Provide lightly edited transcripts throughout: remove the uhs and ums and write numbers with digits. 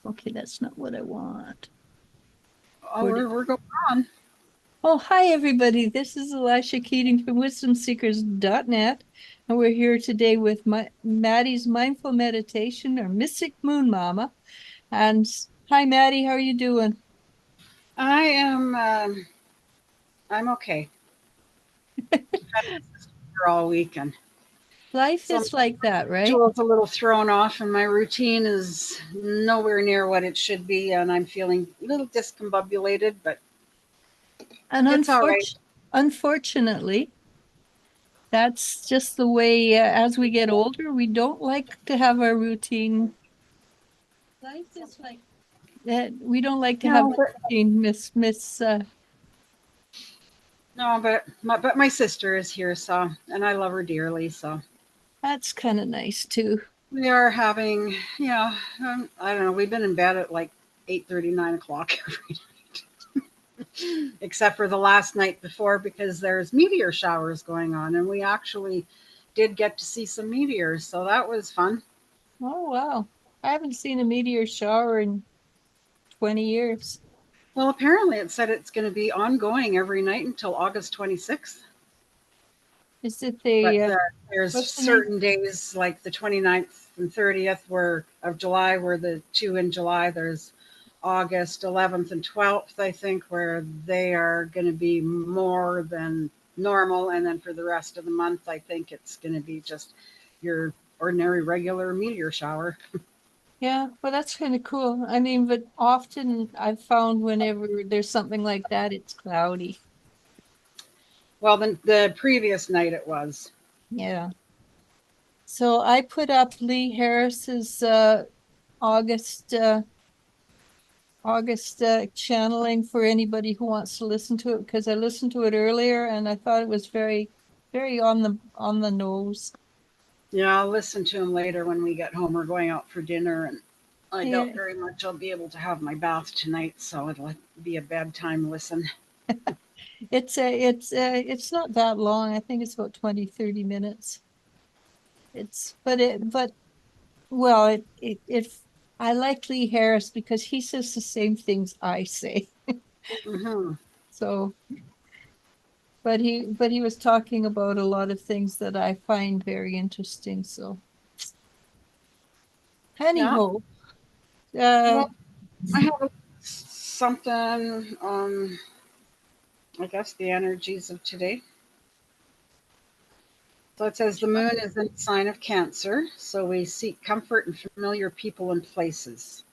Okay, that's not what I want. Oh, Where did we're going on. Oh, hi everybody. This is Elisha Keating from WisdomSeekers.net, and we're here today with Maddie's Mindful Meditation or Mystic Moon Mama. And hi Maddie, how are you doing? I am. I'm okay. For all weekend, Life so my is like that, right? schedule is a little thrown off, and my routine is nowhere near what it should be, and I'm feeling a little discombobulated, but And it's all right. unfortunately, that's just the way as we get older, we don't like to have our routine. Life is like that. We don't like to have No, the but routine, Miss. no, but my sister is here, so and I love her dearly. So That's kind of nice too. we are having, I don't know. We've been in bed at like 8:30, 9 o'clock every except for the last night before because there's meteor showers going on, and we actually did get to see some meteors, so that was fun. Oh, wow. I haven't seen a meteor shower in 20 years. Well, apparently it said it's going to be ongoing every night until August 26th, Is it but there's what's the name? certain days like the 29th and 30th where of July where the two in July there's August 11th and 12th, I think, where they are going to be more than normal. And then for the rest of the month, I think it's going to be just your ordinary regular meteor shower. Yeah, well, that's kind of cool. I mean, but often I've found whenever there's something like that, it's cloudy. Well, the previous night it was. Yeah. So I put up Lee Harris's August August channeling for anybody who wants to listen to it because I listened to it earlier and I thought it was very on the nose. Yeah, I'll listen to him later when we get home. We're going out for dinner, and I doubt Yeah. very much I'll be able to have my bath tonight, so it'll be a bedtime listen. It's not that long. I think it's about 20, 30 minutes. It's but well it I like Lee Harris because he says the same things I say. Hmm. So but he was talking about a lot of things that I find very interesting. So Yeah. anyhow, uh Well, I have something on, I guess, the energies of today. So it says the moon is in the sign of Cancer, so we seek comfort in familiar people and places.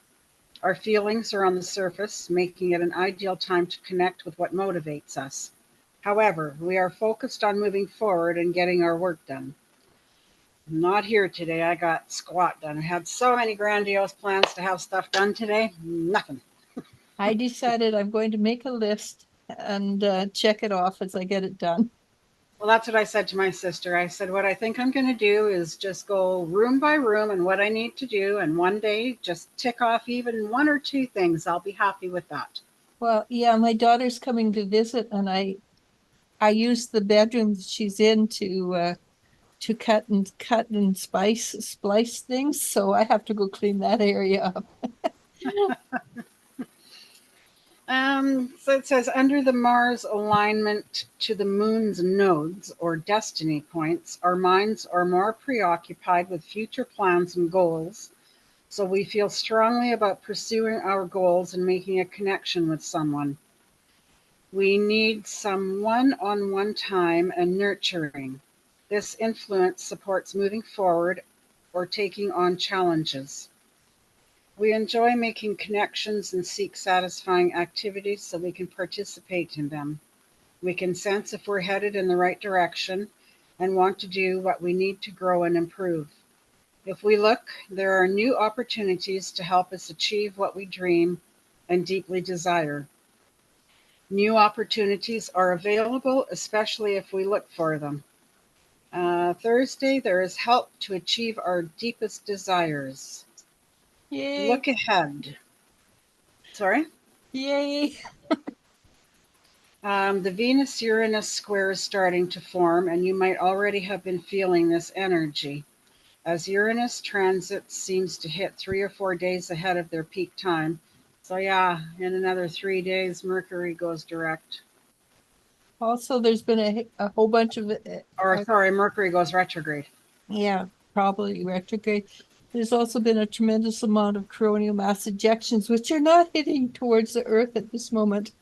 Our feelings are on the surface, making it an ideal time to connect with what motivates us. However, we are focused on moving forward and getting our work done. I'm not here today. I got squat done. I had so many grandiose plans to have stuff done today. Nothing. I decided I'm going to make a list and check it off as I get it done. Well, that's what I said to my sister. I said, what I think I'm going to do is just go room by room and what I need to do. And one day, just tick off even one or two things. I'll be happy with that. Well, yeah, my daughter's coming to visit and I use the bedroom that she's in to cut and splice things. So I have to go clean that area up. So it says under the Mars alignment to the moon's nodes or destiny points, our minds are more preoccupied with future plans and goals. So we feel strongly about pursuing our goals and making a connection with someone. We need some one on one time and nurturing. This influence supports moving forward or taking on challenges. We enjoy making connections and seek satisfying activities so we can participate in them. We can sense if we're headed in the right direction and want to do what we need to grow and improve. If we look, there are new opportunities to help us achieve what we dream and deeply desire. New opportunities are available, especially if we look for them. Thursday, there is help to achieve our deepest desires. Yay, Look ahead. Sorry? yay. The Venus Uranus square is starting to form, and you might already have been feeling this energy. as Uranus transit seems to hit 3 or 4 days ahead of their peak time. So, yeah, in another 3 days, Mercury goes direct. Also, there's been a whole bunch of, Or, sorry, Mercury goes retrograde. yeah, probably retrograde. There's also been a tremendous amount of coronal mass ejections, which are not hitting towards the Earth at this moment.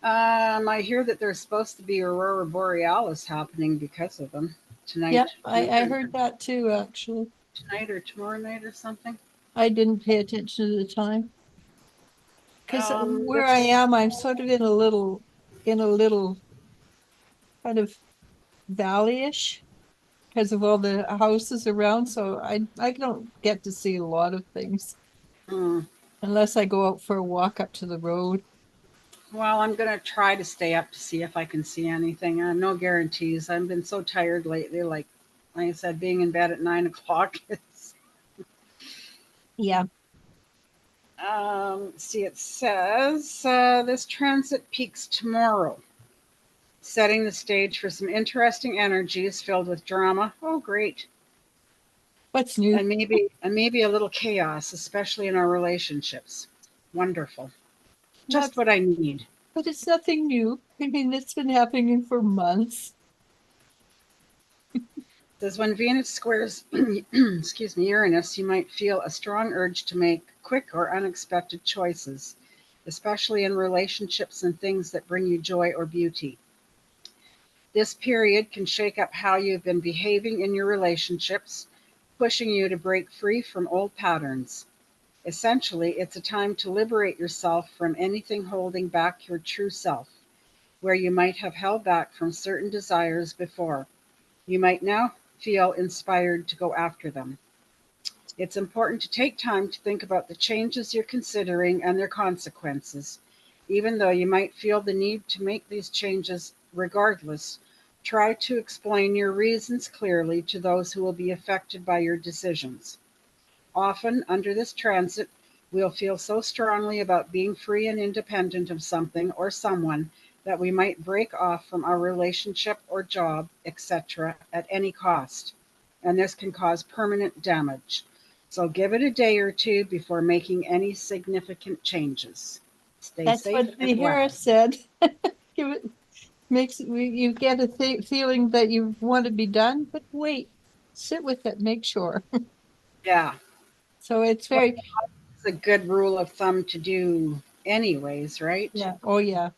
I hear that there's supposed to be Aurora Borealis happening because of them Yeah, tonight. I heard that too, actually. Tonight or tomorrow night or something. I didn't pay attention to the time because where I This am, I'm sort of in a little kind of valley-ish because of all the houses around. So I don't get to see a lot of things hmm, unless I go out for a walk up to the road. well, I'm gonna try to stay up to see if I can see anything. No guarantees. I've been so tired lately. Like I said, being in bed at 9 o'clock. It's, Yeah, see, it says this transit peaks tomorrow, setting the stage for some interesting energies filled with drama. Oh, great. what's new? And maybe a little chaos, especially in our relationships. Wonderful. Not, Just what I need. but it's nothing new. I mean, it's been happening for months. Says when Venus squares excuse me, Uranus, you might feel a strong urge to make quick or unexpected choices, especially in relationships and things that bring you joy or beauty. This period can shake up how you've been behaving in your relationships, pushing you to break free from old patterns. Essentially, it's a time to liberate yourself from anything holding back your true self, where you might have held back from certain desires before. You might now feel inspired to go after them. It's important to take time to think about the changes you're considering and their consequences. Even though you might feel the need to make these changes regardless, try to explain your reasons clearly to those who will be affected by your decisions. Often, under this transit, we'll feel so strongly about being free and independent of something or someone that we might break off from our relationship or job, etc., at any cost. And this can cause permanent damage. So give it a day or two before making any significant changes. Stay That's safe what and the well. Harris said. Give it makes you get a feeling that you want to be done, but wait, sit with it, make sure. Yeah, So it's well, very, it's a good rule of thumb to do, anyways, right? yeah, oh yeah.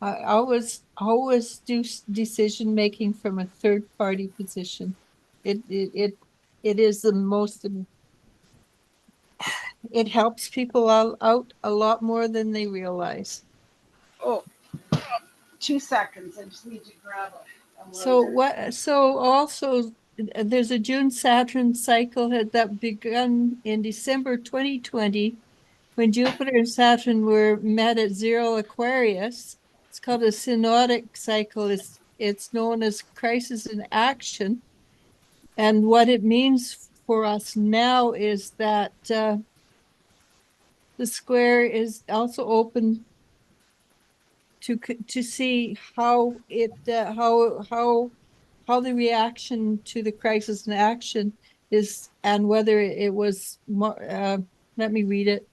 I always do decision making from a third party position. It is the most, it helps people out a lot more than they realize. Oh, 2 seconds. I just need to grab a So lighter. what, so also there's a June Saturn cycle that begun in December 2020 when Jupiter and Saturn were met at zero Aquarius. It's called a synodic cycle. It's known as crisis in action. And what it means for us now is that the square is also open to see how it how the reaction to the crisis in action is and whether it was let me read it.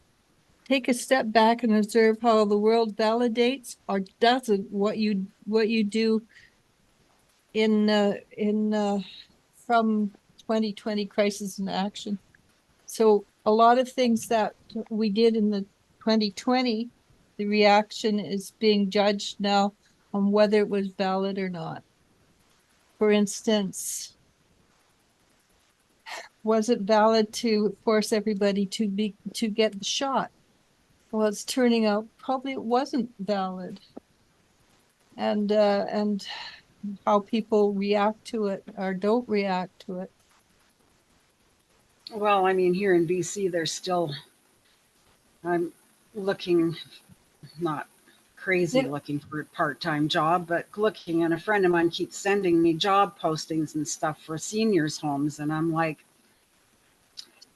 Take a step back and observe how the world validates or doesn't what you do in from 2020 crisis in action. So a lot of things that we did in the 2020, the reaction is being judged now on whether it was valid or not. For instance, was it valid to force everybody to get the shot? Well, it's turning out probably it wasn't valid, and how people react to it or don't react to it. Well, I mean, here in BC, there's still, I'm looking, not crazy It, looking for a part time job, but looking, and a friend of mine keeps sending me job postings and stuff for seniors' homes. And I'm like,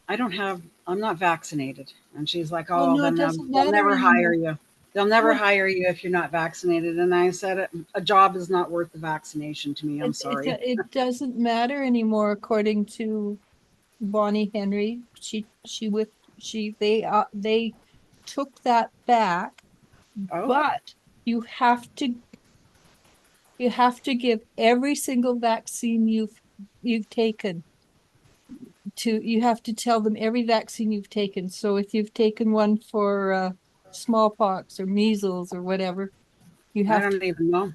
I'm not vaccinated. And she's like, well, oh, no, it then doesn't they'll matter never hire anymore. you. They'll never Well, hire you if you're not vaccinated. And I said, a job is not worth the vaccination to me. I'm sorry. it doesn't matter anymore, according to Bonnie Henry. They took that back, Oh, but you have to you have to give every single vaccine you've taken to you have to tell them every vaccine you've taken. So if you've taken one for smallpox or measles or whatever, you I have to. don't even know.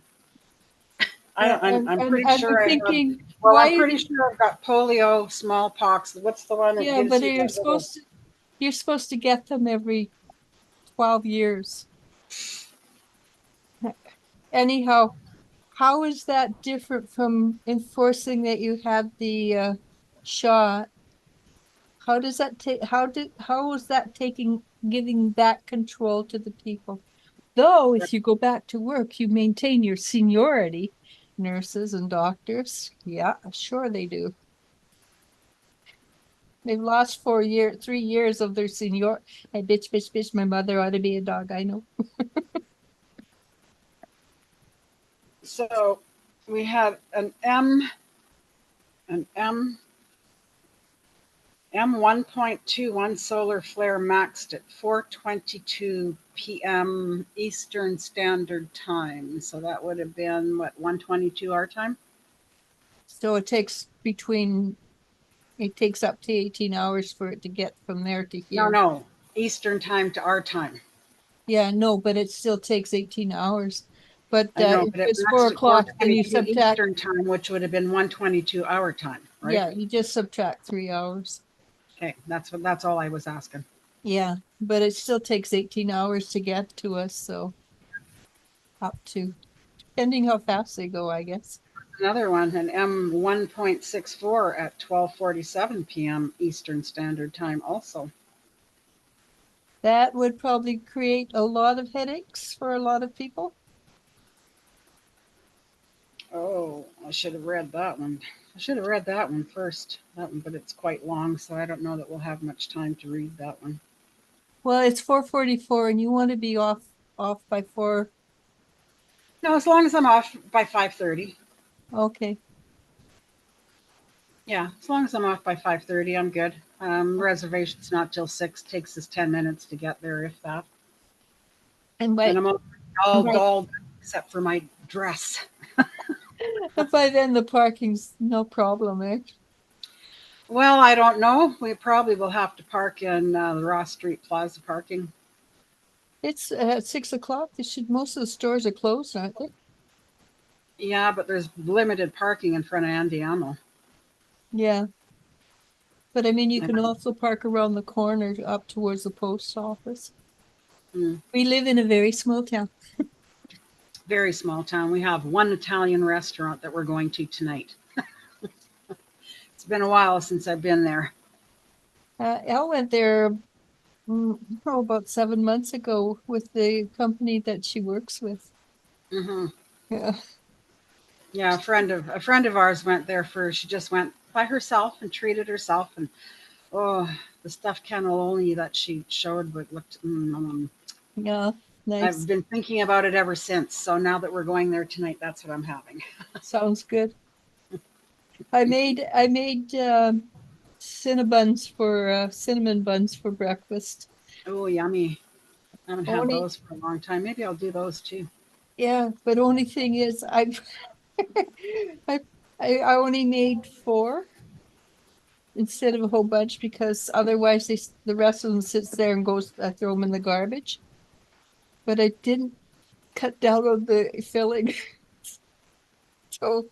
I don't, I'm pretty And I'm sure I have, thinking, well, I'm why? pretty sure I've got polio, smallpox. What's the one that Yeah, gives but you that little, you're supposed to get them every 12 years. Anyhow, how is that different from enforcing that you had the shot? How does that take, how is that taking, giving back control to the people? Though, if you go back to work, you maintain your seniority, nurses and doctors. Yeah, sure they do. They've lost 4 years, 3 years of their senior. Hey, bitch, bitch, bitch, my mother ought to be a dog. I know. so we had an M 1.21 solar flare maxed at 4:22 p.m. Eastern Standard Time. So that would have been what, 1:22 our time? So it takes up to 18 hours for it to get from there to No, here. no, Eastern time to our time. Yeah, no, but it still takes 18 hours. But I know, if but it it's four maxed at o'clock, then you 4:22 subtract, Eastern time, which would have been 1:22 our time, right? yeah, you just subtract 3 hours. Okay, that's all I was asking. Yeah, but it still takes 18 hours to get to us. So up to, depending how fast they go, I guess. Another one, an M 1.64 at 12:47 p.m. Eastern Standard Time also. That would probably create a lot of headaches for a lot of people. Oh, I should have read that one. I should have read that one first. That one, but it's quite long, so I don't know that we'll have much time to read that one. Well, it's 4:44 and you want to be off by 4. No, as long as I'm off by 5:30. Okay. Yeah, as long as I'm off by 5:30, I'm good. Reservation's not till 6. Takes us 10 minutes to get there, if that. And And I'm all by dolled except for my dress. by then the parking's no problem, eh? Well, I don't know. We probably will have to park in the Ross Street Plaza parking. It's at 6 o'clock. Most of the stores are closed, aren't they? Yeah, but there's limited parking in front of Andiamo. Yeah. But I mean, you Yeah. can also park around the corner up towards the post office. Mm. We live in a very small town. Very small town. We have one Italian restaurant that we're going to tonight. It's been a while since I've been there. Elle went there about 7 months ago with the company that she works with. Hmm. Yeah. Yeah, a friend of ours went there for. She just went by herself and treated herself, and oh, the stuffed cannelloni that she showed looked. Yeah. I've Nice. been thinking about it ever since. So now that we're going there tonight, that's what I'm having. Sounds good. I made cinnamon buns for breakfast. Oh, yummy! I haven't had Only those for a long time. Maybe I'll do those too. Yeah, but only thing is I I only made four instead of a whole bunch because otherwise the rest of them sits there and goes, I throw them in the garbage. But I didn't cut down on the filling. So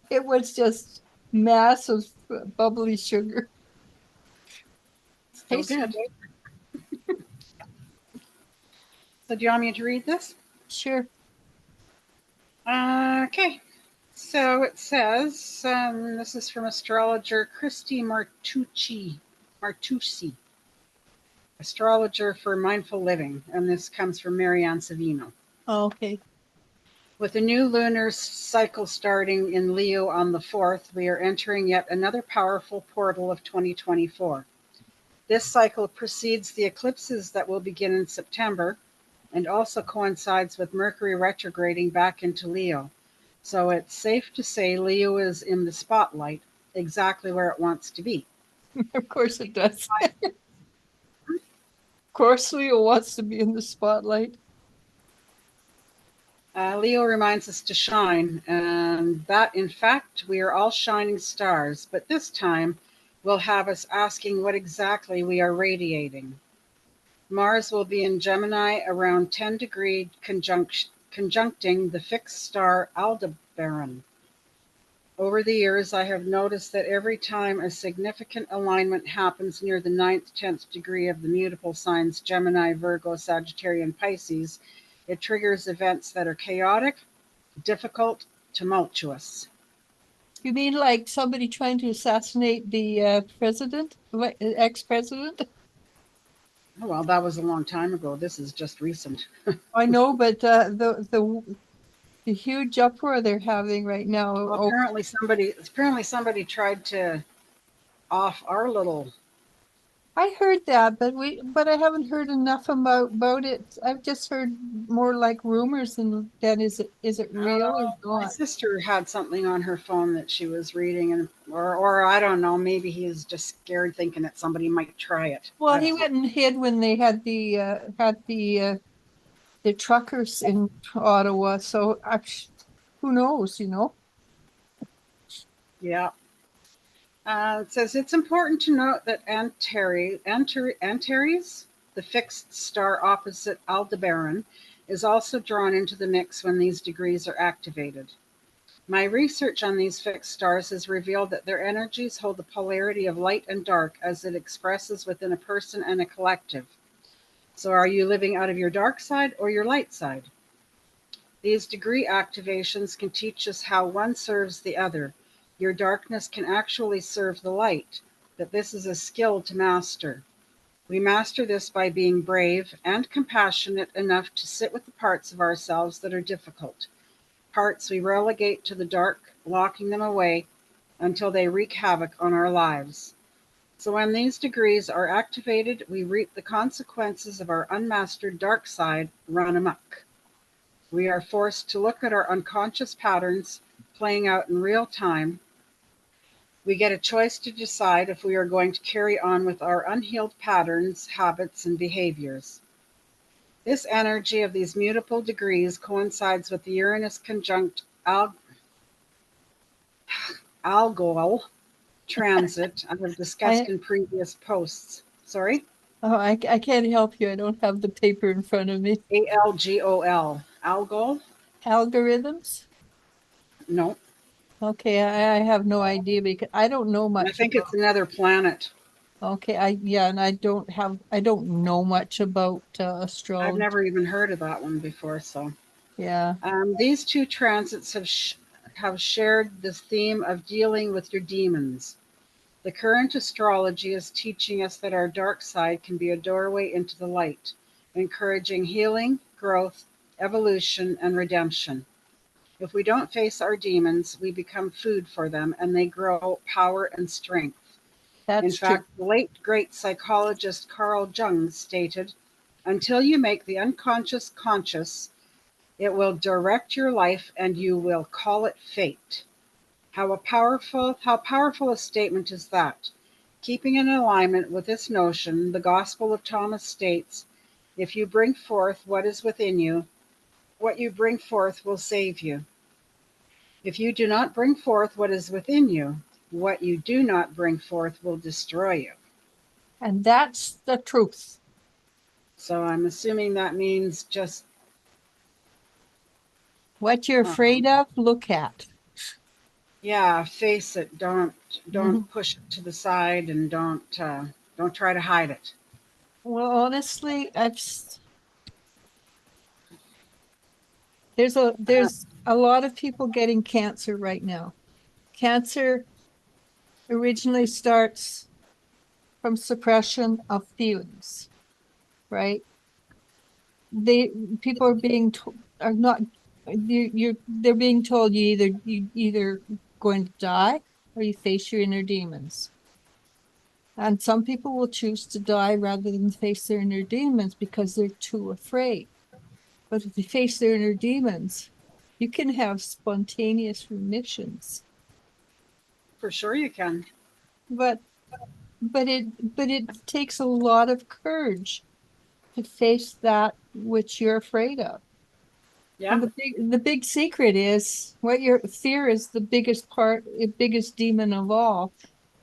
it was just massive bubbly sugar. Still Tastes good. great. So do you want me to read this? Sure. Okay. So it says, this is from astrologer Christy Martucci, astrologer for mindful living, and this comes from Marianne Savino. Okay. With a new lunar cycle starting in Leo on the 4th, we are entering yet another powerful portal of 2024. This cycle precedes the eclipses that will begin in September, and also coincides with Mercury retrograding back into Leo. So it's safe to say Leo is in the spotlight, exactly where it wants to be. Of course it does. Of course Leo wants to be in the spotlight. Leo reminds us to shine, and that in fact we are all shining stars, but this time will have us asking what exactly we are radiating. Mars will be in Gemini around 10-degree conjuncting the fixed star Aldebaran. Over the years, I have noticed that every time a significant alignment happens near the ninth, 10th degree of the mutable signs Gemini, Virgo, Sagittarius, and Pisces, it triggers events that are chaotic, difficult, tumultuous. You mean like somebody trying to assassinate the president, ex-president? Oh, well, that was a long time ago. This is just recent. I know, but the huge uproar they're having right now. Well, Oh, apparently somebody tried to off our little. I heard that, but I haven't heard enough about it. I've just heard more like rumors than is it real or My not? sister had something on her phone that she was reading, and or I don't know. Maybe he is just scared, thinking that somebody might try it. Well, I he don't know. went and hid when they had the truckers in Ottawa. So who knows, you know? Yeah. It says it's important to note that Antares, the fixed star opposite Aldebaran, is also drawn into the mix when these degrees are activated. My research on these fixed stars has revealed that their energies hold the polarity of light and dark as it expresses within a person and a collective. So, are you living out of your dark side or your light side? These degree activations can teach us how one serves the other. Your darkness can actually serve the light, but this is a skill to master. We master this by being brave and compassionate enough to sit with the parts of ourselves that are difficult, parts we relegate to the dark, locking them away until they wreak havoc on our lives. So, when these degrees are activated, we reap the consequences of our unmastered dark side run amok. We are forced to look at our unconscious patterns playing out in real time. We get a choice to decide if we are going to carry on with our unhealed patterns, habits, and behaviors. This energy of these mutable degrees coincides with the Uranus conjunct Algol transit I have discussed I in previous posts. Sorry? I can't help you. I don't have the paper in front of me. Algol. Algol? Algorithms? No. Okay, I have no idea because I don't know I much think about. it's another planet. Okay, yeah, and I don't know much about I've astrology. never even heard of that one before. So Yeah, these two transits have shared this theme of dealing with your demons. The current astrology is teaching us that our dark side can be a doorway into the light, encouraging healing, growth, evolution, and redemption. If we don't face our demons, we become food for them and they grow power and strength. In that's true. fact, the late great psychologist Carl Jung stated, until you make the unconscious conscious, it will direct your life and you will call it fate. How powerful a statement is that? Keeping in alignment with this notion, the Gospel of Thomas states, if you bring forth what is within you, what you bring forth will save you. If you do not bring forth what is within you, what you do not bring forth will destroy you. And that's the truth. So I'm assuming that means just, What you're um, afraid of, look at. yeah, face it. Don't Mhm. don't push it to the side, and don't try to hide it. Well, honestly, there's a lot of people getting cancer right now. Cancer originally starts from suppression of feelings, right? They people are being are not they're being told you either going to die or you face your inner demons. And some people will choose to die rather than face their inner demons because they're too afraid. But if they face their inner demons, you can have spontaneous remissions. For sure you can. But but it takes a lot of courage to face that which you're afraid of. Yeah. And the big secret is what your fear is the biggest part, the biggest demon of all.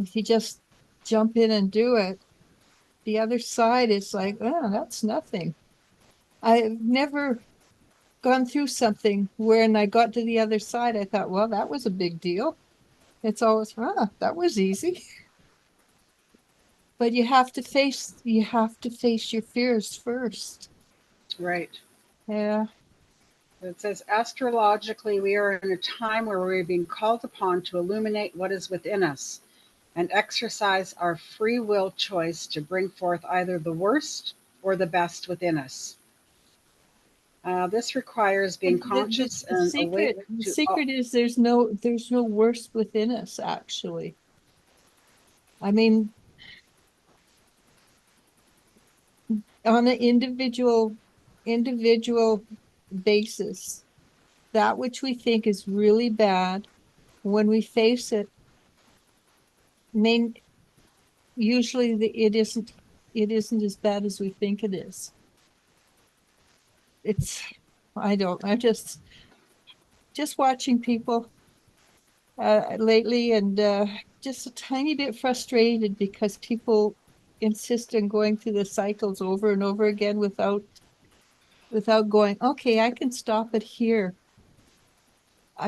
If you just jump in and do it, the other side is like, oh, that's nothing. I've never gone through something when I got to the other side, I thought, well, that was a big deal. It's always, that was easy. But you have to face your fears first. Right. Yeah. It says astrologically, we are in a time where we're being called upon to illuminate what is within us and exercise our free will choice to bring forth either the worst or the best within us. This requires being And conscious and awake the to. secret is there's no worst within us, actually. I mean, on an individual basis, that which we think is really bad, when we face it, main usually it isn't as bad as we think it is. It's I don't I just watching people lately and just a tiny bit frustrated because people insist on going through the cycles over and over again without going, okay, I can stop it here.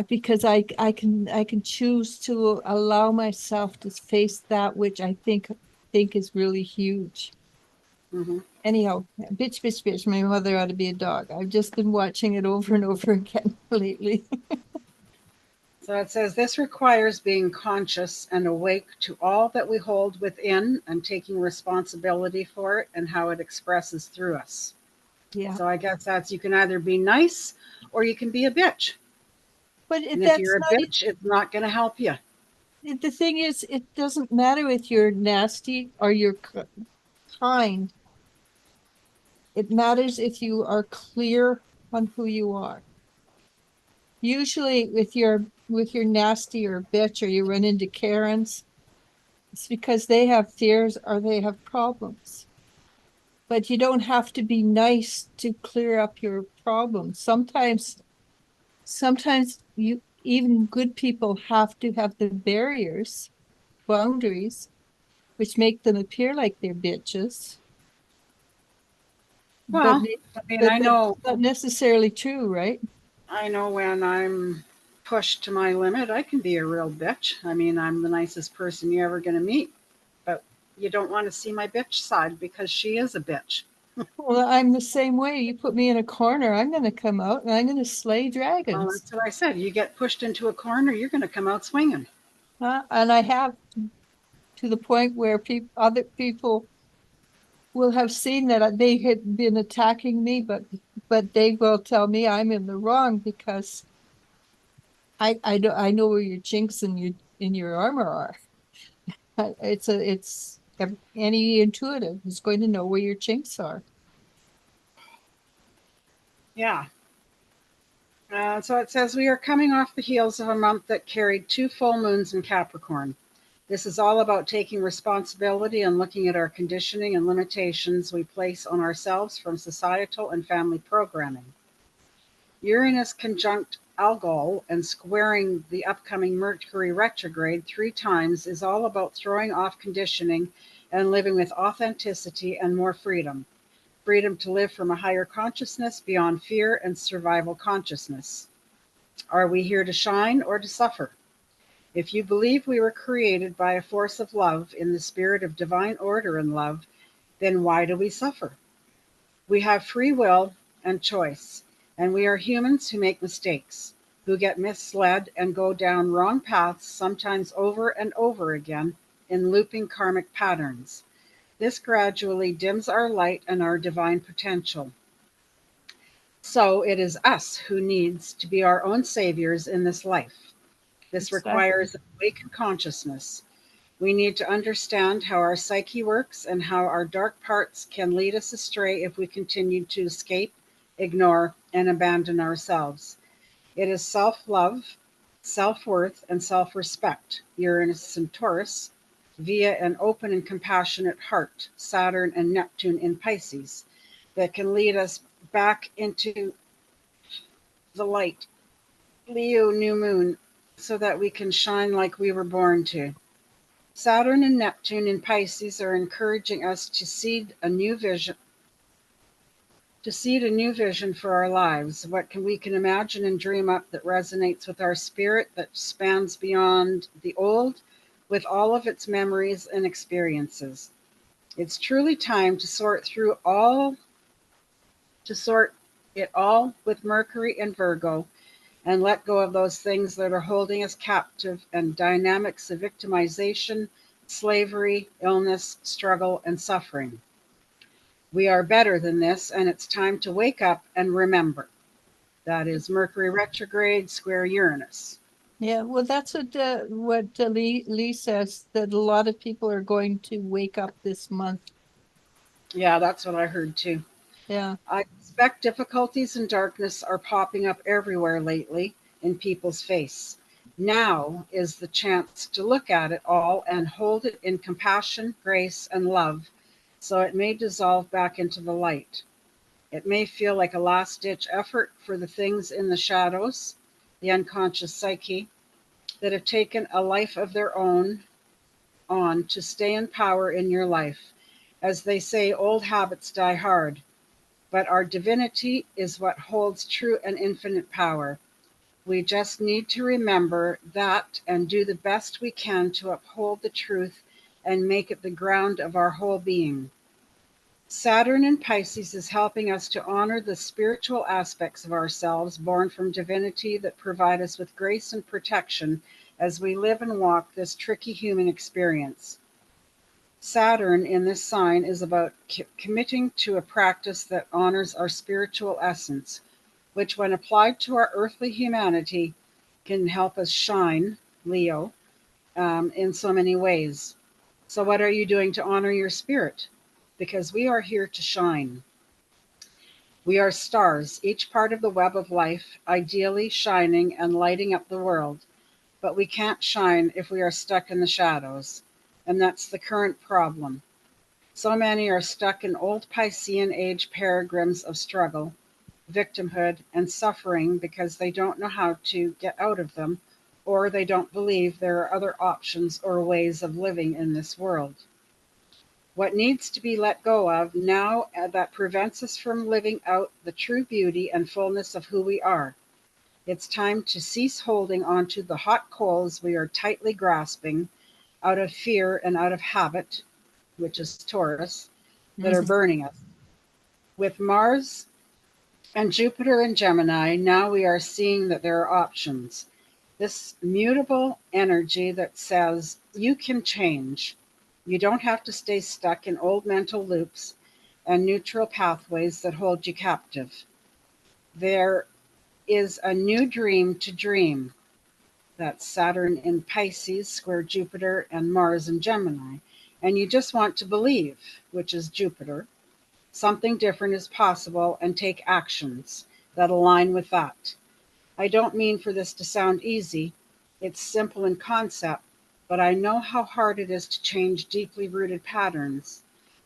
Because I can choose to allow myself to face that which I think is really huge. Mhm. Anyhow, bitch, bitch, bitch. My mother ought to be a dog. I've just been watching it over and over again lately. So it says this requires being conscious and awake to all that we hold within and taking responsibility for it and how it expresses through us. Yeah, So I guess that's you can either be nice or you can be a bitch. but And if that's you're a not bitch, it's not going to help you. the thing is. It doesn't matter if you're nasty or you're kind. It matters if you are clear on who you are. Usually, with your nasty or bitch, or you run into Karens, it's because they have fears or they have problems. But you don't have to be nice to clear up your problems. Sometimes you even good people have to have the barriers, boundaries, which make them appear like they're bitches. But Well, I mean, but that's not necessarily true, right? I know when I'm pushed to my limit, I can be a real bitch. I mean, I'm the nicest person you're ever going to meet, but you don't want to see my bitch side because she is a bitch. Well, I'm the same way. You put me in a corner, I'm going to come out and I'm going to slay Well, dragons. that's what I said. You get pushed into a corner, you're going to come out swinging. And I have to the point where other people will have seen that they had been attacking me, but they will tell me I'm in the wrong because I know where your chinks in your armor are. It's any intuitive is going to know where your chinks are. Yeah. So it says we are coming off the heels of a month that carried two full moons in Capricorn. This is all about taking responsibility and looking at our conditioning and limitations we place on ourselves from societal and family programming. Uranus conjunct Algol and squaring the upcoming Mercury retrograde 3 times is all about throwing off conditioning and living with authenticity and more freedom. Freedom to live from a higher consciousness beyond fear and survival consciousness. Are we here to shine or to suffer? If you believe we were created by a force of love in the spirit of divine order and love, then why do we suffer? We have free will and choice, and we are humans who make mistakes, who get misled and go down wrong paths, sometimes over and over again, in looping karmic patterns. This gradually dims our light and our divine potential. So it is us who needs to be our own saviors in this life. This Exactly. requires awakened consciousness. We need to understand how our psyche works and how our dark parts can lead us astray if we continue to escape ignore, and abandon ourselves. It is self love, self worth, and self respect, Uranus and Taurus, via an open and compassionate heart, Saturn and Neptune in Pisces, that can lead us back into the light, Leo new moon, so that we can shine like we were born to. Saturn and Neptune in Pisces are encouraging us to seed a new vision for our lives. What can we can imagine and dream up that resonates with our spirit, that spans beyond the old, with all of its memories and experiences. It's truly time to sort it all with Mercury and Virgo and let go of those things that are holding us captive and dynamics of victimization, slavery, illness, struggle, and suffering. We are better than this, and it's time to wake up and remember. That is Mercury retrograde square Uranus. Yeah, well, that's what Lee says, that a lot of people are going to wake up this month. Yeah, that's what I heard too. Yeah. I suspect difficulties and darkness are popping up everywhere lately in people's face. Now is the chance to look at it all and hold it in compassion, grace, and love so it may dissolve back into the light. It may feel like a last ditch effort for the things in the shadows, the unconscious psyche, that have taken a life of their own on to stay in power in your life. As they say, old habits die hard, but our divinity is what holds true and infinite power. We just need to remember that and do the best we can to uphold the truth and make it the ground of our whole being. Saturn in Pisces is helping us to honor the spiritual aspects of ourselves born from divinity that provide us with grace and protection as we live and walk this tricky human experience. Saturn in this sign is about committing to a practice that honors our spiritual essence, which, when applied to our earthly humanity, can help us shine, Leo, in so many ways. So, what are you doing to honor your spirit? Because we are here to shine. We are stars, each part of the web of life, ideally shining and lighting up the world. But we can't shine if we are stuck in the shadows. And that's the current problem. So many are stuck in old Piscean age paradigms of struggle, victimhood, and suffering because they don't know how to get out of them, or they don't believe there are other options or ways of living in this world. What needs to be let go of now that prevents us from living out the true beauty and fullness of who we are? It's time to cease holding on to the hot coals we are tightly grasping out of fear and out of habit, which is Taurus, that are Mhm. burning us. With Mars and Jupiter in Gemini, now we are seeing that there are options. This mutable energy that says you can change. You don't have to stay stuck in old mental loops and neutral pathways that hold you captive. There is a new dream to dream. That's Saturn in Pisces, square Jupiter, and Mars in Gemini. And you just want to believe, which is Jupiter. Something different is possible and take actions that align with that. I don't mean for this to sound easy. It's simple in concept, but I know how hard it is to change deeply rooted patterns.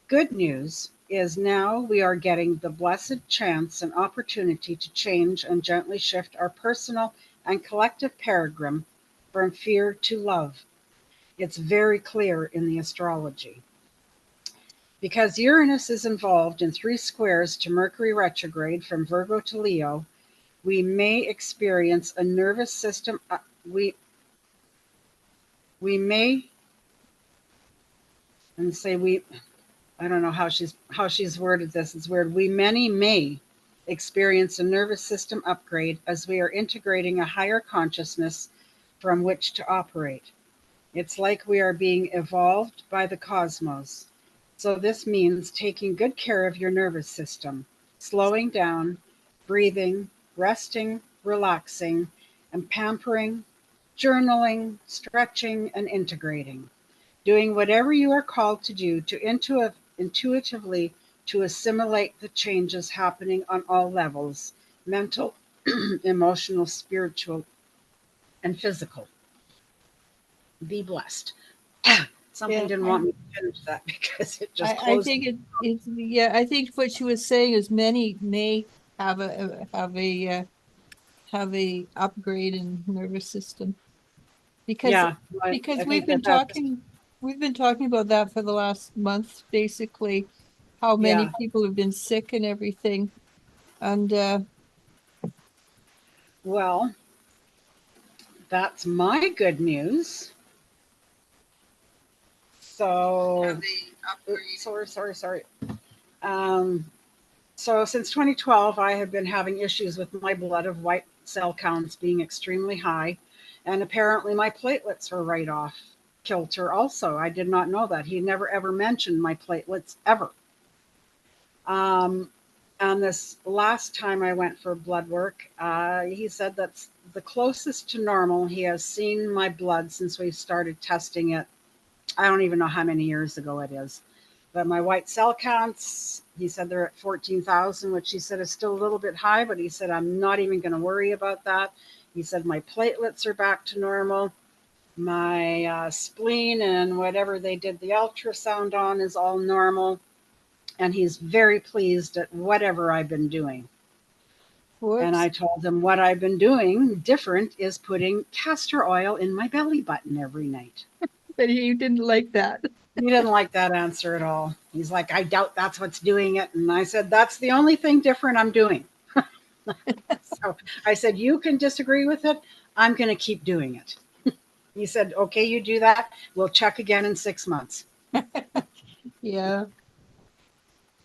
Good news is now we are getting the blessed chance and opportunity to change and gently shift our personal and collective paradigm from fear to love. It's very clear in the astrology. Because Uranus is involved in three squares to Mercury retrograde from Virgo to Leo, we may experience a nervous system. We may, and say we. I don't know how she's worded this. It's weird. We many may experience a nervous system upgrade as we are integrating a higher consciousness from which to operate. It's like we are being evolved by the cosmos. So this means taking good care of your nervous system, slowing down, breathing, resting, relaxing, and pampering, journaling, stretching, and integrating. Doing whatever you are called to do to intuitively to assimilate the changes happening on all levels: mental, emotional, spiritual, and physical. Be blessed. Something Yeah, didn't want me to finish that because it just I closed. think it's yeah, I think what she was saying is many may have a upgrade in nervous system because Yeah, I because think that that just, we've been talking about that for the last month, basically, how many yeah. people have been sick and everything. And Well, that's my good news. So, sorry. Um, so since 2012, I have been having issues with my blood of white cell counts being extremely high, and apparently my platelets are right off kilter. Also, I did not know that. He never ever mentioned my platelets ever. Um, and this last time I went for blood work, he said that's the closest to normal he has seen my blood since we started testing it. I don't even know how many years ago it is. But my white cell counts, he said they're at 14,000, which he said is still a little bit high, but he said, I'm not even going to worry about that. He said, my platelets are back to normal. My spleen and whatever they did the ultrasound on is all normal. And he's very pleased at whatever I've been doing. And whoops, I told him what I've been doing different is putting castor oil in my belly button every night. but you didn't like that. He didn't like that answer at all. He's like, I doubt that's what's doing it. And I said, that's the only thing different I'm doing. So I said, you can disagree with it. I'm going to keep doing it. He said, okay, you do that. We'll check again in 6 months. Yeah,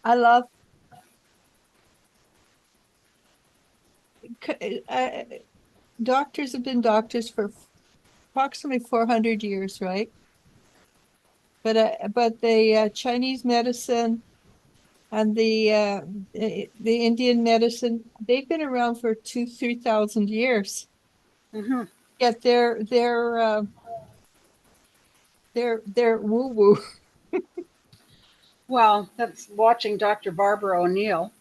I love uh, doctors have been doctors for approximately 400 years, right? But the Chinese medicine and the Indian medicine, they've been around for 2, 3 thousand years. Hmm. Yet they're woo woo, Well, that's watching Dr. Barbara O'Neill.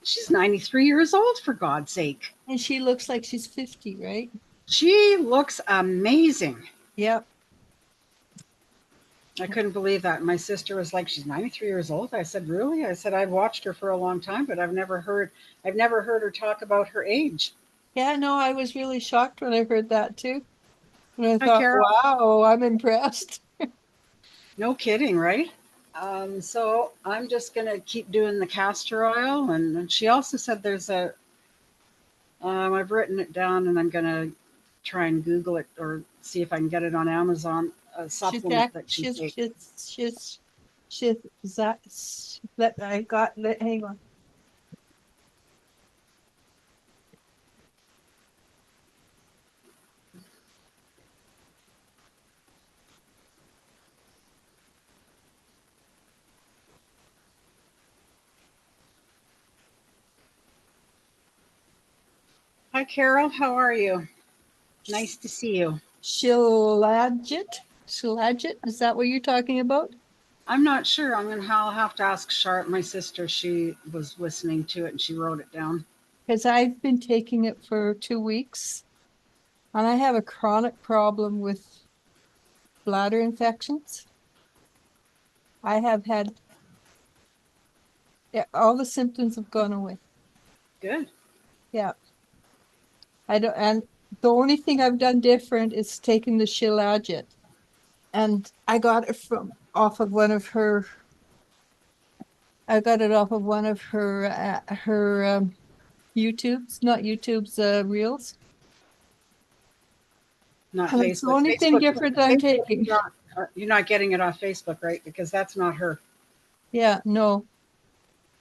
She's 93 years old, for God's sake. and she looks like she's 50, right? She looks amazing. Yep. I couldn't believe that. My sister was like, "She's 93 years old." I said, "Really?" I said, "I've watched her for a long time, but I've never heard her talk about her age." Yeah, no, I was really shocked when I heard that too. And I Hi, thought, Carol. wow, I'm impressed. No kidding, right? So I'm just gonna keep doing the castor oil, and she also said there's a. I've written it down, and I'm gonna try and Google it or see if I can get it on Amazon. A She's supplement act, that she takes. she's that that I got, hang on. Hi, Carol. How are you? Nice to see you. Shilajit, is that what you're talking about? I'm not sure. I'll have to ask Sharp, my sister. She was listening to it and she wrote it down. Because I've been taking it for 2 weeks and I have a chronic problem with bladder infections. I have had yeah, all the symptoms have gone away. Good. Yeah. I don't, and the only thing I've done different is taking the Shilajit. And I got it from off of one of her, I got it off of one of her YouTube's, not YouTube's reels. Not And it's the Facebook. only thing Facebook. different I'm Facebook. taking. You're not getting it off Facebook, right? Because that's not her. Yeah, no,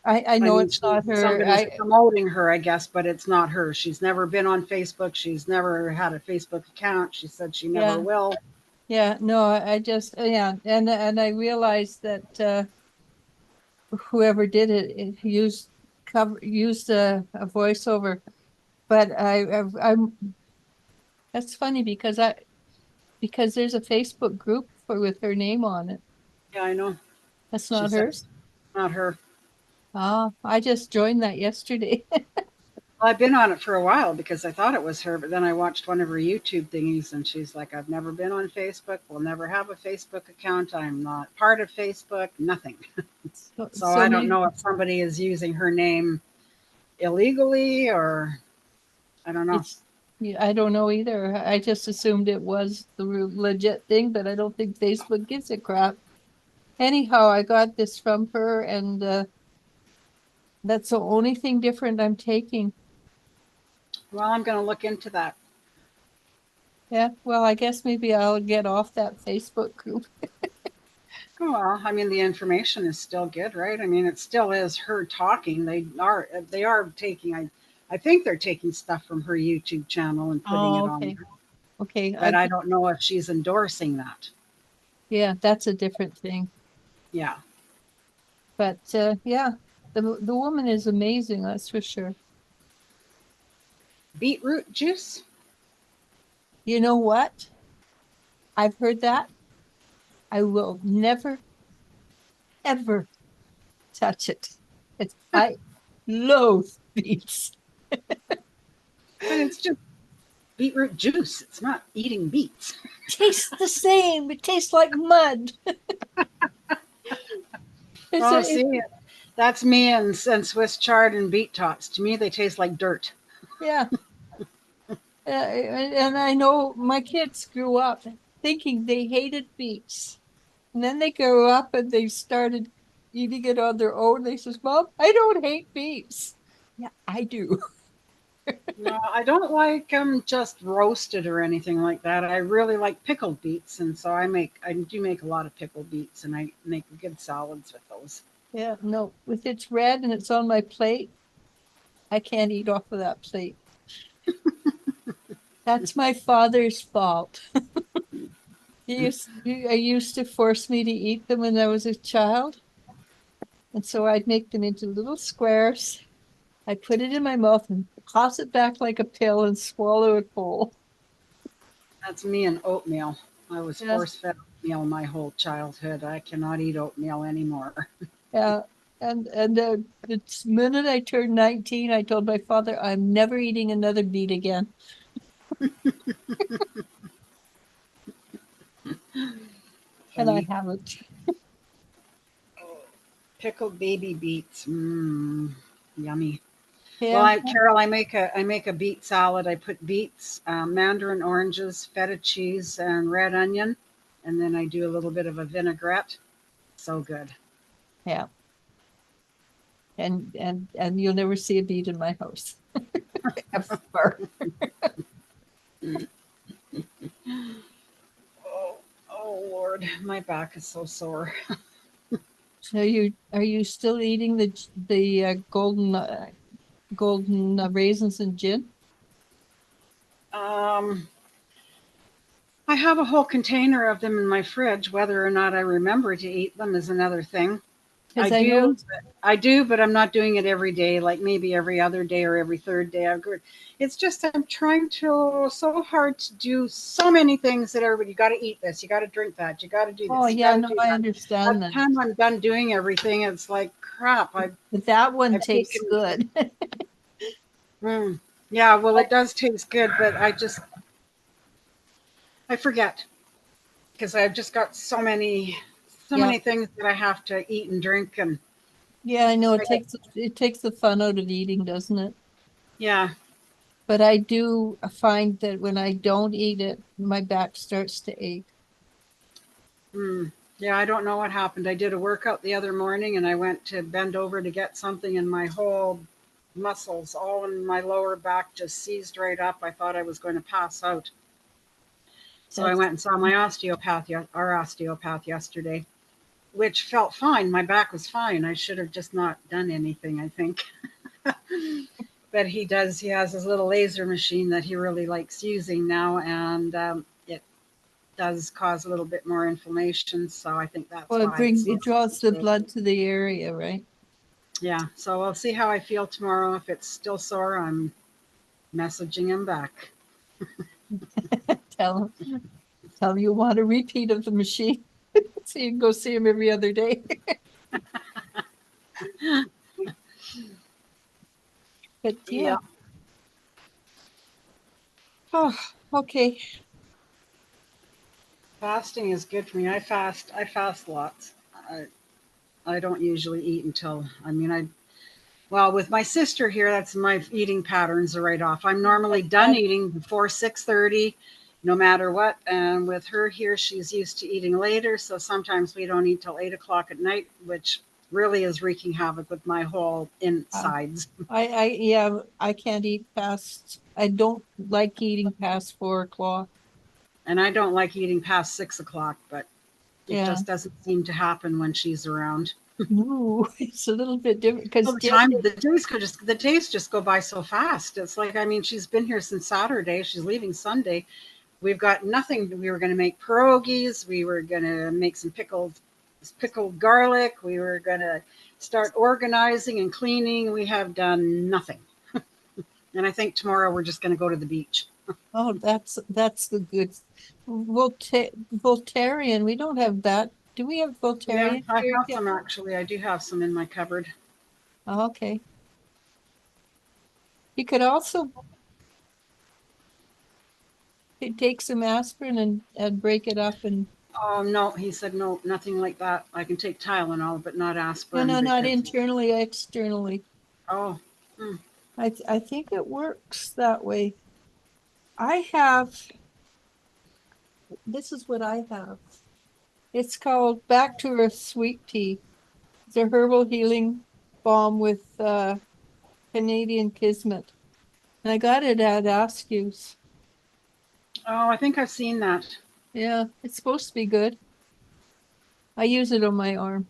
I I know mean, it's not her. somebody's promoting her, I guess, but it's not her. She's never been on Facebook. She's never had a Facebook account. She said she never Yeah, will. yeah, no, I just, yeah. And I realized that, whoever did it used a voiceover. But that's funny because there's a Facebook group with her name on it. Yeah, I know. That's She not said hers. not her. Oh, I just joined that yesterday. I've been on it for a while because I thought it was her, but then I watched one of her YouTube thingies and she's like, I've never been on Facebook, will never have a Facebook account, I'm not part of Facebook, nothing. So So I don't maybe know if somebody is using her name illegally or I don't know. it's, yeah, I don't know either. I just assumed it was the legit thing, but I don't think Facebook gives a crap. Anyhow, I got this from her, and that's the only thing different I'm taking. Well, I'm going to look into that. Yeah, well, I guess maybe I'll get off that Facebook group. Oh, well, I mean, the information is still good, right? I mean, it still is her talking. They are taking, I think they're taking stuff from her YouTube channel and putting Oh, it on okay. there, Okay. but I don't know if she's endorsing that. Yeah, that's a different thing. Yeah. But yeah, the woman is amazing, that's for sure. Beetroot juice? You know what? I've heard that. I will never, ever touch it. I loathe beets. But it's just beetroot juice. It's not eating beets. Tastes the same. It tastes like mud. It's Oh, a, see, that's me and Swiss chard and beet tots. To me, they taste like dirt. yeah. And I know my kids grew up thinking they hated beets. And then they grew up and they started eating it on their own. They says, Mom, I don't hate beets. Yeah, I do. No, I don't like them just roasted or anything like that. I really like pickled beets, and so I do make a lot of pickled beets, and I make good salads with those. Yeah, no, if it's red and it's on my plate, I can't eat off of that plate. That's my father's fault. I used to force me to eat them when I was a child. And so I'd make them into little squares. I put it in my mouth and toss it back like a pill and swallow it whole. That's me and oatmeal. I was Yeah, force fed oatmeal my whole childhood. I cannot eat oatmeal anymore. yeah. And the minute I turned 19, I told my father, I'm never eating another beet again. And I Funny. haven't. Oh, pickled baby beets. Mmm, yummy. Well, Yeah. Carol, I make a beet salad. I put beets, mandarin oranges, feta cheese, and red onion, and then I do a little bit of a vinaigrette. So good. Yeah. And you'll never see a beet in my house. Ever. Oh, oh Lord, my back is so sore. So are you still eating the golden raisins and gin? Um, I have a whole container of them in my fridge. Whether or not I remember to eat them is another thing. I Because I know, do, I do, but I'm not doing it every day. Like maybe every other day or every third day. It's just I'm trying to so hard to do so many things that everybody you got to eat this, you got to drink that, you got to do oh this, you got yeah, to no, do I that. By understand the that. time I'm done doing everything, it's like crap. But that one I've tastes taken. good. Mm, yeah, well, I, it does taste good, but I forget because I've just got so yeah, many things that I have to eat and drink, and yeah, I know I get, it takes the fun out of eating, doesn't it? yeah. But I do find that when I don't eat it, my back starts to ache. Mm. Yeah, I don't know what happened. I did a workout the other morning and I went to bend over to get something and my whole muscles, all in my lower back, just seized right up. I thought I was going to pass out. So I That's went and saw my our osteopath yesterday, which felt fine. My back was fine. I should have just not done anything, I think. But he has his little laser machine that he really likes using now, and it does cause a little bit more inflammation. So I think that's well, why it it seems draws it's the really, blood to the area, right? yeah. So I'll see how I feel tomorrow. If it's still sore, I'm messaging him back. Tell tell him you want a repeat of the machine, so you can go see him every other day. But yeah. Yeah, Oh, okay. fasting is good for me. I fast lots. I don't usually eat until, I mean, well, with my sister here, that's my eating patterns are right off. I'm normally done That, eating before 6:30, no matter what. And with her here, she's used to eating later, so sometimes we don't eat till 8 o'clock at night, which really is wreaking havoc with my whole uh, insides. yeah, I can't eat past, I don't like eating past 4 o'clock. And I don't like eating past 6 o'clock, but it Yeah. just doesn't seem to happen when she's around. No, it's a little bit different because Well, the days just go by so fast. It's like, I mean, she's been here since Saturday. She's leaving Sunday. We've got nothing. We were going to make pierogies. We were going to make some pickled garlic. We were going to start organizing and cleaning. We have done nothing. And I think tomorrow we're just going to go to the beach. oh, that's the good Voltarian. We don't have that. Do we have Yeah, Voltarian I here have yet? some actually. I do have some in my cupboard. Oh, okay. You could also take some aspirin and break it up and No, he said no, nothing like that. I can take Tylenol, but not no, aspirin no, not because, internally, externally. oh, hmm, I think it works that way. I have this is what I have. It's called Back to Earth Sweet Tea. It's a herbal healing balm with Canadian Kismet. And I got it at Askew's. oh, I think I've seen that. Yeah, it's supposed to be good. I use it on my arm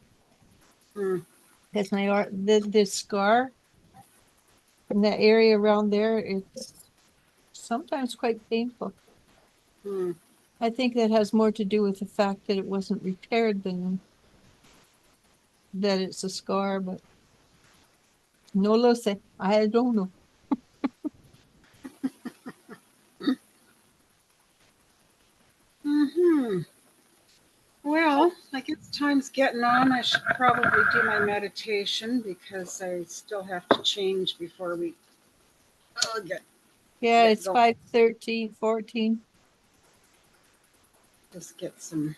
Hmm, because my arm, the scar from that area around there, it's sometimes quite painful. hmm. I think that has more to do with the fact that it wasn't repaired than that it's a scar, but no lo sé. I don't know. Hmm. Well, I guess time's getting on. I should probably do my meditation because I still have to change before we get Yeah, get it's going. 5:13, 14. Just get some.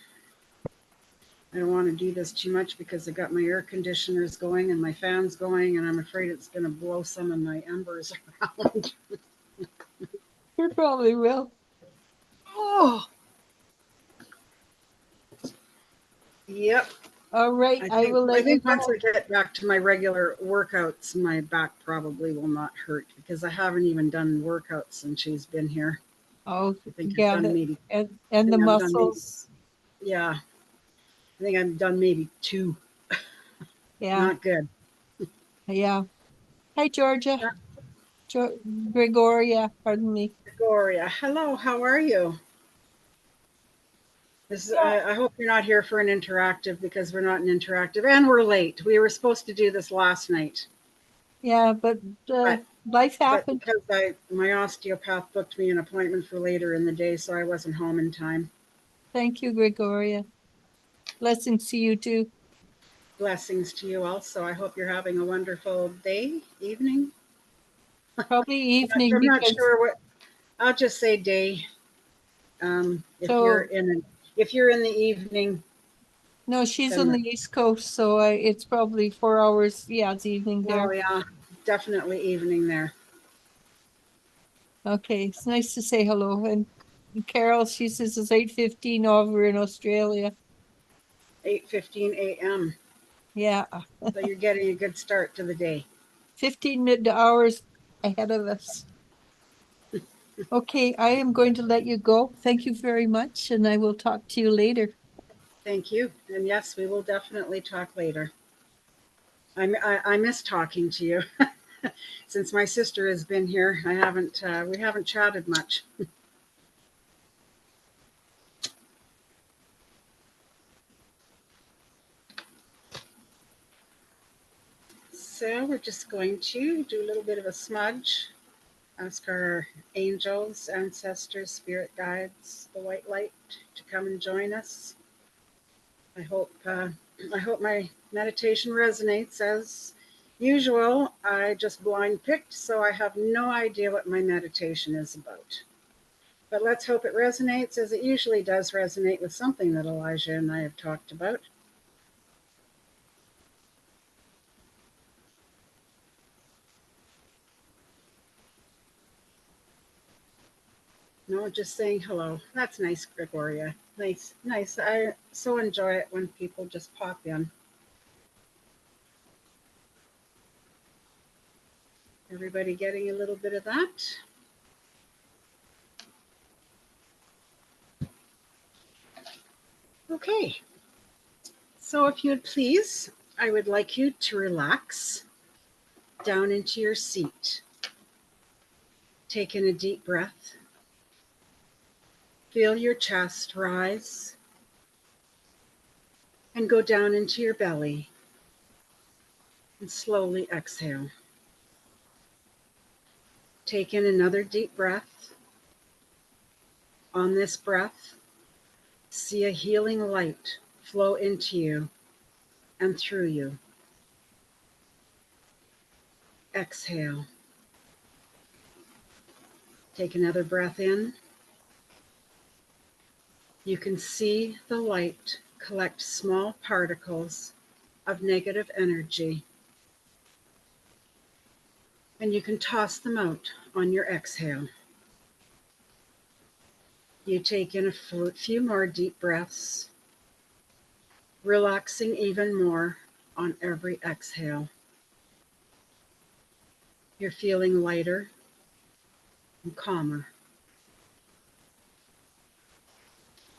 I don't want to do this too much because I got my air conditioners going and my fans going, and I'm afraid it's going to blow some of my embers around. You probably will. Oh, yep. All right, I will I let you think once go. I get back to my regular workouts, my back probably will not hurt because I haven't even done workouts since she's been here. Oh, I think I've yeah, done maybe. I and the think I've done maybe. muscles. Yeah, I think I've done maybe two. Yeah, Not good. yeah. Hi, Georgia. Yeah, Gregoria, pardon me. Gloria, hello. How are you? Yeah, I hope you're not here for an interactive because we're not an interactive and we're late. We were supposed to do this last night, yeah, but but life happened. because my osteopath booked me an appointment for later in the day, so I wasn't home in time. Thank you, Gregoria. Blessings to you too. Blessings to you also. I hope you're having a wonderful day, evening. Probably evening I'm not because sure what. I'll just say day. If you're so in if you're in the evening, no, she's then on the East Coast, so it's probably 4 hours. Yeah, it's evening oh there. yeah, definitely evening there. Okay, it's nice to say hello. And Carol, she says it's 8:15 over in Australia. 8:15 a.m. Yeah, So you're getting a good start to the day. 15 mid hours ahead of us. Okay, I am going to let you go. Thank you very much, and I will talk to you later. Thank you. And yes, we will definitely talk later. I miss talking to you. Since my sister has been here, I haven't we haven't chatted much. So we're just going to do a little bit of a smudge. Ask our angels, ancestors, spirit guides, the white light to come and join us. I hope I hope my meditation resonates. As usual, I just blind picked, so I have no idea what my meditation is about. But let's hope it resonates, as it usually does resonate with something that Elijah and I have talked about. No, just saying hello. That's nice, Gregoria. Nice, nice. I so enjoy it when people just pop in. Everybody getting a little bit of that? Okay. So if you'd please, I would like you to relax down into your seat. Take in a deep breath. Feel your chest rise and go down into your belly, and slowly exhale. Take in another deep breath. On this breath, see a healing light flow into you and through you. Exhale. Take another breath in. You can see the light collect small particles of negative energy, and you can toss them out on your exhale. You take in a few more deep breaths, relaxing even more on every exhale. You're feeling lighter and calmer.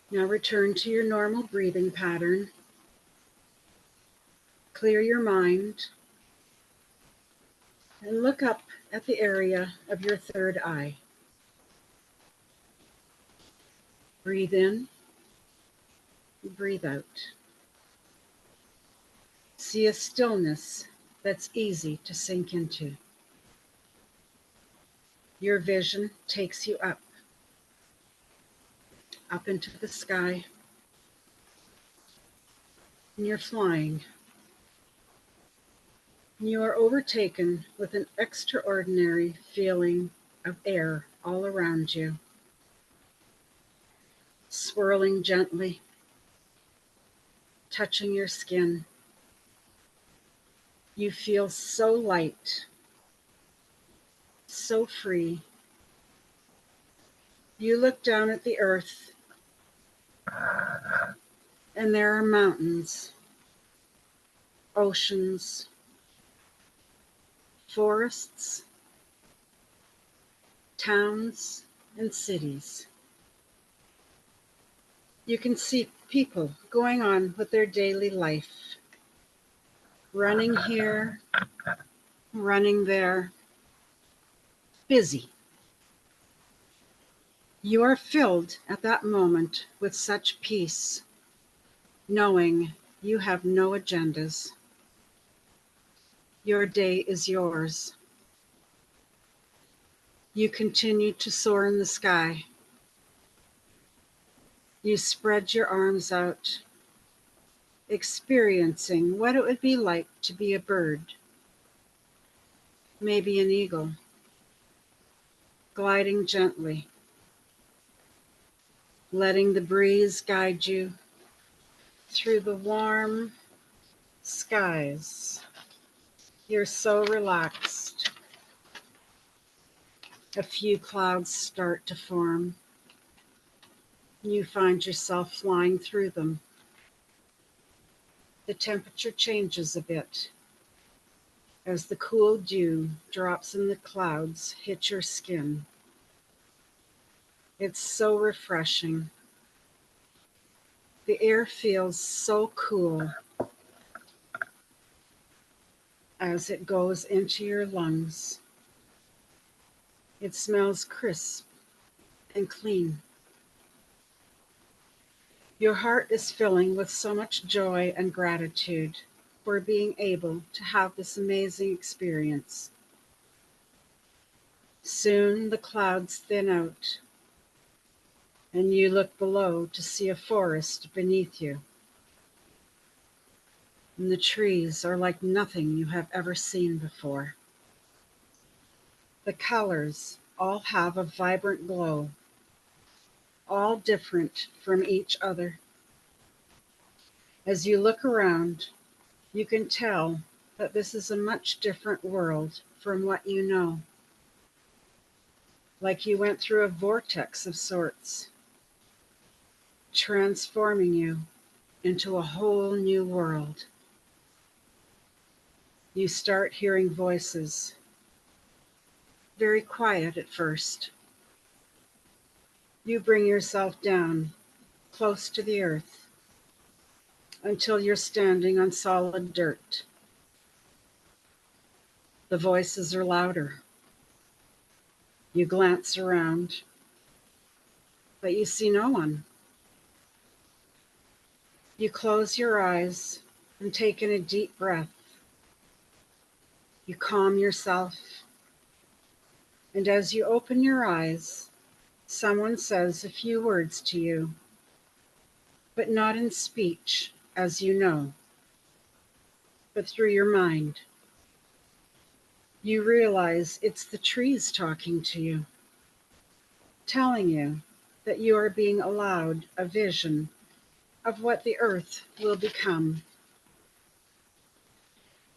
Now return to your normal breathing pattern. Clear your mind and look up at the area of your third eye. Breathe in, breathe out. See a stillness that's easy to sink into. Your vision takes you up into the sky, and you're flying. You are overtaken with an extraordinary feeling of air all around you, swirling gently, touching your skin. You feel so light, so free. You look down at the earth, and there are mountains, oceans, forests, towns, and cities. You can see people going on with their daily life, running here, running there, busy. You are filled at that moment with such peace, knowing you have no agendas. Your day is yours. You continue to soar in the sky. You spread your arms out, experiencing what it would be like to be a bird, maybe an eagle, gliding gently, letting the breeze guide you through the warm skies. You're so relaxed. A few clouds start to form. You find yourself flying through them. The temperature changes a bit as the cool dew drops in the clouds hit your skin. It's so refreshing. The air feels so cool as it goes into your lungs. It smells crisp and clean. Your heart is filling with so much joy and gratitude for being able to have this amazing experience. Soon the clouds thin out, and you look below to see a forest beneath you. And the trees are like nothing you have ever seen before. The colors all have a vibrant glow, all different from each other. As you look around, you can tell that this is a much different world from what you know, like you went through a vortex of sorts, transforming you into a whole new world. You start hearing voices, very quiet at first. You bring yourself down close to the earth until you're standing on solid dirt. The voices are louder. You glance around, but you see no one. You close your eyes and take in a deep breath. You calm yourself, and as you open your eyes, someone says a few words to you, but not in speech, as you know, but through your mind. You realize it's the trees talking to you, telling you that you are being allowed a vision of what the earth will become.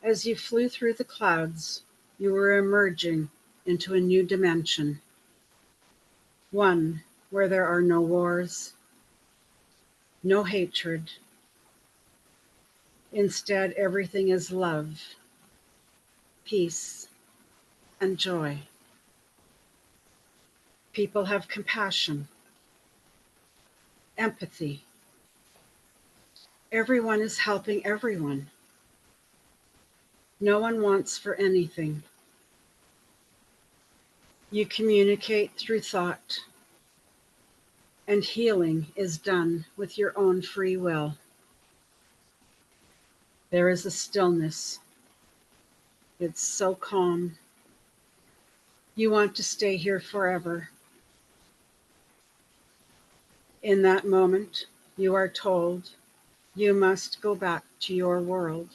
As you flew through the clouds, you were emerging into a new dimension, one where there are no wars, no hatred. Instead, everything is love, peace, and joy. People have compassion, empathy. Everyone is helping everyone. No one wants for anything. You communicate through thought, and healing is done with your own free will. There is a stillness. It's so calm. You want to stay here forever. In that moment, you are told you must go back to your world.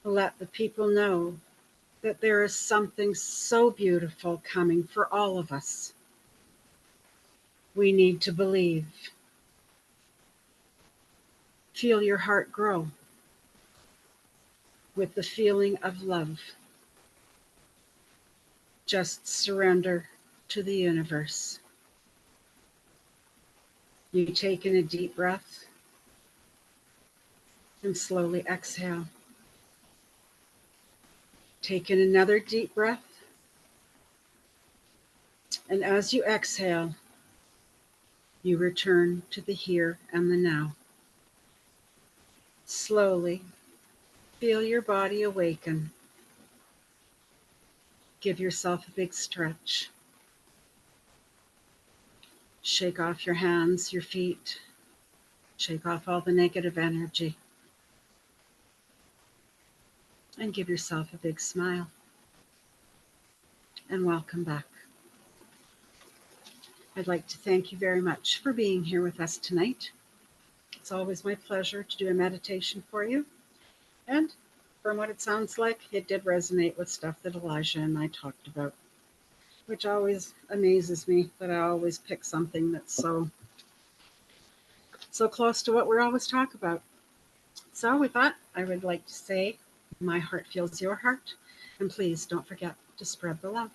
Let the people know that there is something so beautiful coming for all of us. We need to believe. Feel your heart grow with the feeling of love. Just surrender to the universe. You take in a deep breath and slowly exhale. Take in another deep breath. And as you exhale, you return to the here and the now. Slowly feel your body awaken. Give yourself a big stretch. Shake off your hands, your feet. Shake off all the negative energy. And give yourself a big smile. And welcome back. I'd like to thank you very much for being here with us tonight. It's always my pleasure to do a meditation for you. And from what it sounds like, it did resonate with stuff that Elijah and I talked about, which always amazes me that I always pick something that's so close to what we always talk about. So with that, I would like to say, my heart feels your heart, and please don't forget to spread the love.